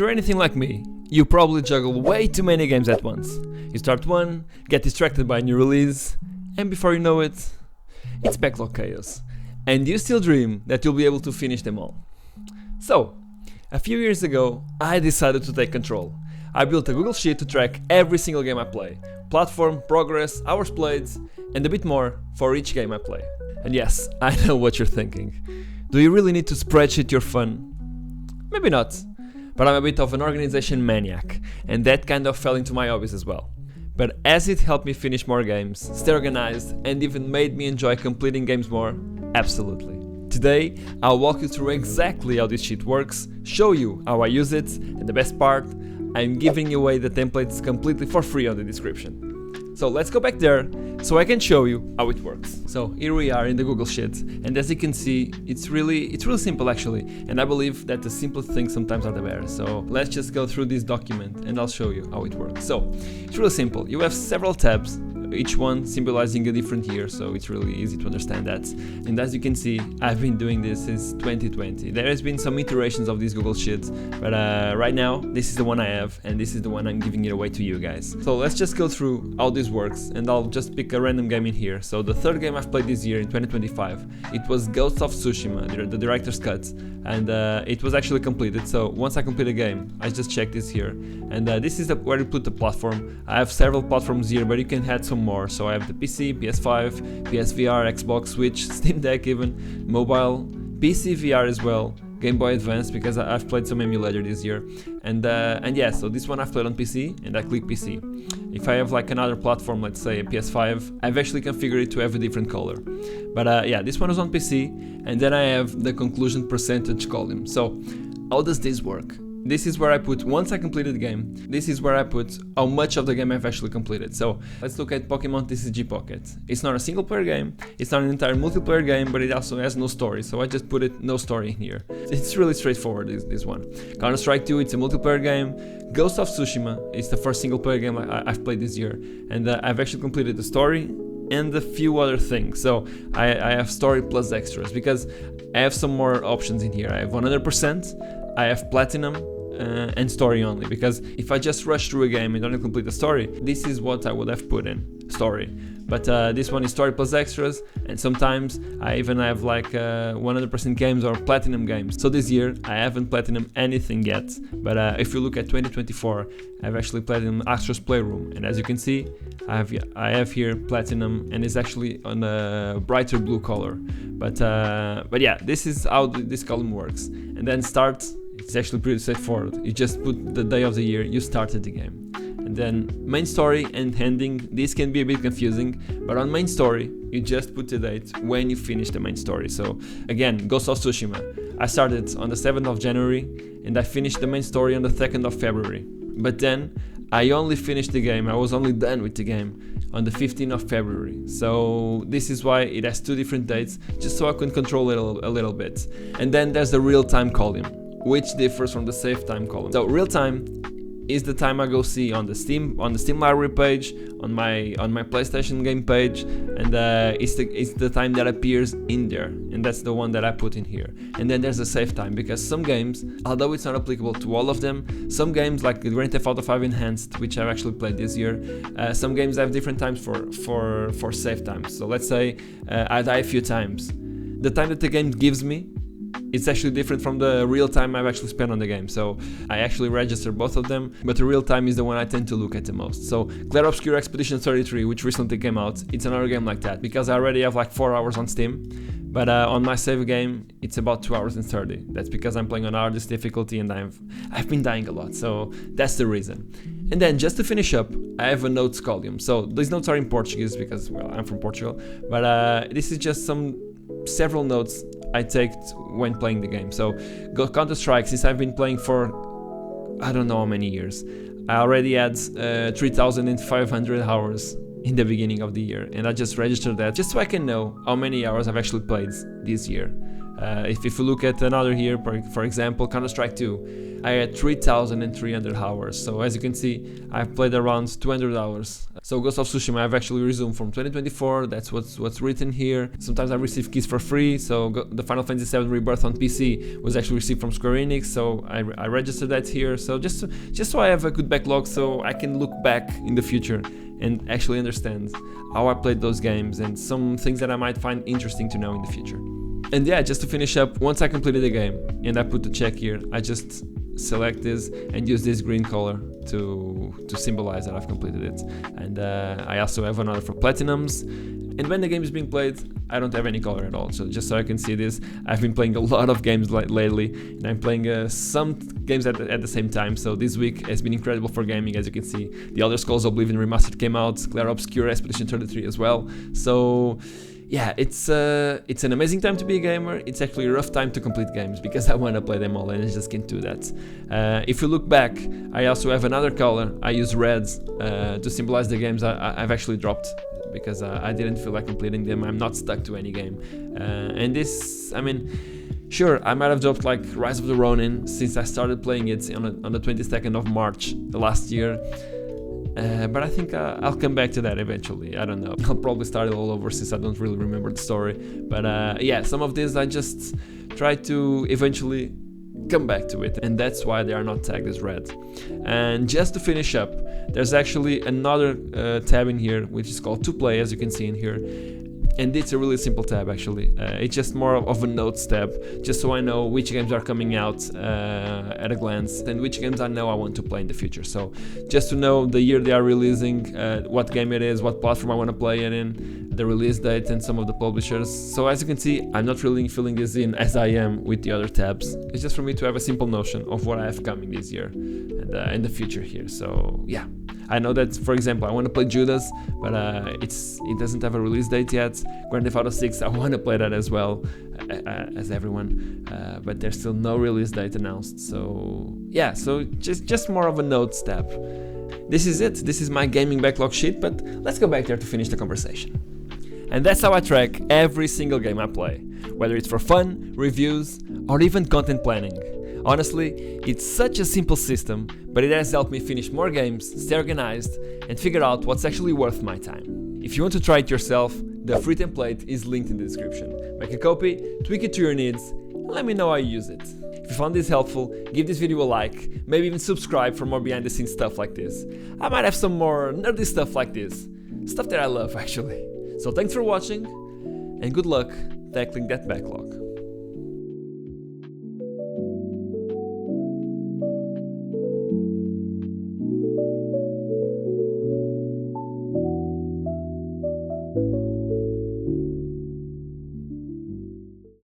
you're anything like me, you probably juggle way too many games at once. You start one, get distracted by a new release, and before you know it, it's backlog chaos. And you still dream that you'll be able to finish them all. So, a few years ago, I decided to take control. I built a Google Sheet to track every single game I play, platform, progress, hours played, and a bit more for each game I play. And yes, I know what you're thinking. Do you really need to spreadsheet your fun? Maybe not, but I'm a bit of an organization maniac, and that kind of fell into my hobbies as well. But as it helped me finish more games, stay organized, and even made me enjoy completing games more, absolutely. Today, I'll walk you through exactly how this sheet works, show you how I use it, and the best part, I'm giving away the templates completely for free on the description. So let's go back there so I can show you how it works. So here we are in the Google Sheet, and as you can see, it's really simple actually, and I believe that the simplest things sometimes are the better. So let's just go through this document and I'll show you how it works. So it's really simple. You have several tabs, each one symbolizing a different year, so it's really easy to understand that. And as you can see, I've been doing this since 2020. There has been some iterations of these Google Sheets, but right now this is the one I have, and this is the one I'm giving it away to you guys. So let's just go through how this works, and I'll just pick a random game in here. So the third game I've played this year in 2025, it was Ghost of Tsushima, the director's cut, and it was actually completed. So once I complete a game, I just check this here, and this is where you put the platform. I have several platforms here, but you can add some more. So I have the PC, PS5, PSVR, Xbox, Switch, Steam Deck even, mobile, PC VR as well, Game Boy Advance because I've played some emulator this year, and yeah, so this one I've played on PC and I click PC. If I have like another platform, let's say a PS5, I've actually configured it to have a different color. But yeah, this one is on PC, and then I have the conclusion percentage column. So how does this work? This is where I put, once I completed the game, this is where I put how much of the game I've actually completed. So let's look at Pokemon TCG Pocket. It's not a single player game, it's not an entire multiplayer game, but it also has no story. So I just put it no story in here. It's really straightforward, this one. Counter-Strike 2, it's a multiplayer game. Ghost of Tsushima is the first single player game I've played this year. And I've actually completed the story and a few other things. So I have story plus extras because I have some more options in here. I have 100%. I have platinum and story only, because if I just rush through a game and don't complete the story, this is what I would have put in story. But this one is story plus extras, and sometimes I even have like 100% games or platinum games. So this year I haven't platinum anything yet, but if you look at 2024, I've actually platinum Astro's Playroom, and as you can see, I have here platinum, and it's actually on a brighter blue color. But yeah, this is how this column works. And then start. It's actually pretty straightforward. You just put the day of the year you started the game. And then main story and ending, this can be a bit confusing, but on main story, you just put the date when you finish the main story. So again, Ghost of Tsushima. I started on the 7th of January and I finished the main story on the 2nd of February. But then I only finished the game, I was only done with the game on the 15th of February. So this is why it has two different dates, just so I can control it a little bit. And then there's the real-time column, which differs from the save time column. So real time is the time I go see on the Steam library page, on my PlayStation game page, and it's the time that appears in there, and that's the one that I put in here. And then there's a save time, because some games, although it's not applicable to all of them, some games like Grand Theft Auto 5 Enhanced, which I've actually played this year, some games have different times for save times. So let's say I die a few times. The time that the game gives me, it's actually different from the real time I've actually spent on the game. So I actually register both of them, but the real time is the one I tend to look at the most. So Clair Obscur Expedition 33, which recently came out, it's another game like that, because I already have like 4 hours on Steam, but on my save game, it's about 2 hours and 30. That's because I'm playing on hardest difficulty and I've been dying a lot, so that's the reason. And then just to finish up, I have a notes column. So these notes are in Portuguese because, well, I'm from Portugal, but this is just several notes I take when playing the game. So Counter-Strike, since I've been playing for I don't know how many years, I already had 3,500 hours in the beginning of the year, and I just registered that just so I can know how many hours I've actually played this year. If you look at another here, for example, Counter-Strike 2, I had 3,300 hours. So as you can see, I've played around 200 hours. So Ghost of Tsushima I've actually resumed from 2024, that's what's written here. Sometimes I receive keys for free, so the Final Fantasy VII Rebirth on PC was actually received from Square Enix, so I registered that here. So just so I have a good backlog, so I can look back in the future and actually understand how I played those games and some things that I might find interesting to know in the future. And yeah, just to finish up, once I completed the game and I put the check here, I just select this and use this green color to symbolize that I've completed it. And I also have another for platinums. And when the game is being played, I don't have any color at all. So just so I can see this, I've been playing a lot of games lately, and I'm playing some games at the same time. So this week has been incredible for gaming, as you can see. The Elder Scrolls Oblivion Remastered came out, Clair Obscur, Expedition 33 as well. So yeah, it's an amazing time to be a gamer. It's actually a rough time to complete games because I want to play them all and I just can't do that. If you look back, I also have another color. I use red to symbolize the games I've actually dropped because I didn't feel like completing them. I'm not stuck to any game. And this, I mean, sure, I might have dropped like Rise of the Ronin since I started playing it on the 22nd of March last year. But I think I'll come back to that eventually. I don't know. I'll probably start it all over since I don't really remember the story. But yeah, some of these I just try to eventually come back to it, and that's why they are not tagged as red. And just to finish up, there's actually another tab in here which is called To Play, as you can see in here. And it's a really simple tab actually. It's just more of a notes tab, just so I know which games are coming out at a glance and which games I know I want to play in the future. So just to know the year they are releasing, what game it is, what platform I want to play it in, the release date and some of the publishers. So as you can see, I'm not really filling this in as I am with the other tabs. It's just for me to have a simple notion of what I have coming this year and in the future here. So yeah. I know that, for example, I want to play Judas, but it doesn't have a release date yet. Grand Theft Auto 6, I want to play that as well, as everyone, but there's still no release date announced. So yeah, so just more of a notes tab. This is it. This is my gaming backlog sheet, but let's go back there to finish the conversation. And that's how I track every single game I play, whether it's for fun, reviews, or even content planning. Honestly, it's such a simple system, but it has helped me finish more games, stay organized, and figure out what's actually worth my time. If you want to try it yourself, the free template is linked in the description. Make a copy, tweak it to your needs, and let me know how you use it. If you found this helpful, give this video a like, maybe even subscribe for more behind the scenes stuff like this. I might have some more nerdy stuff like this, stuff that I love actually. So thanks for watching, and good luck tackling that backlog.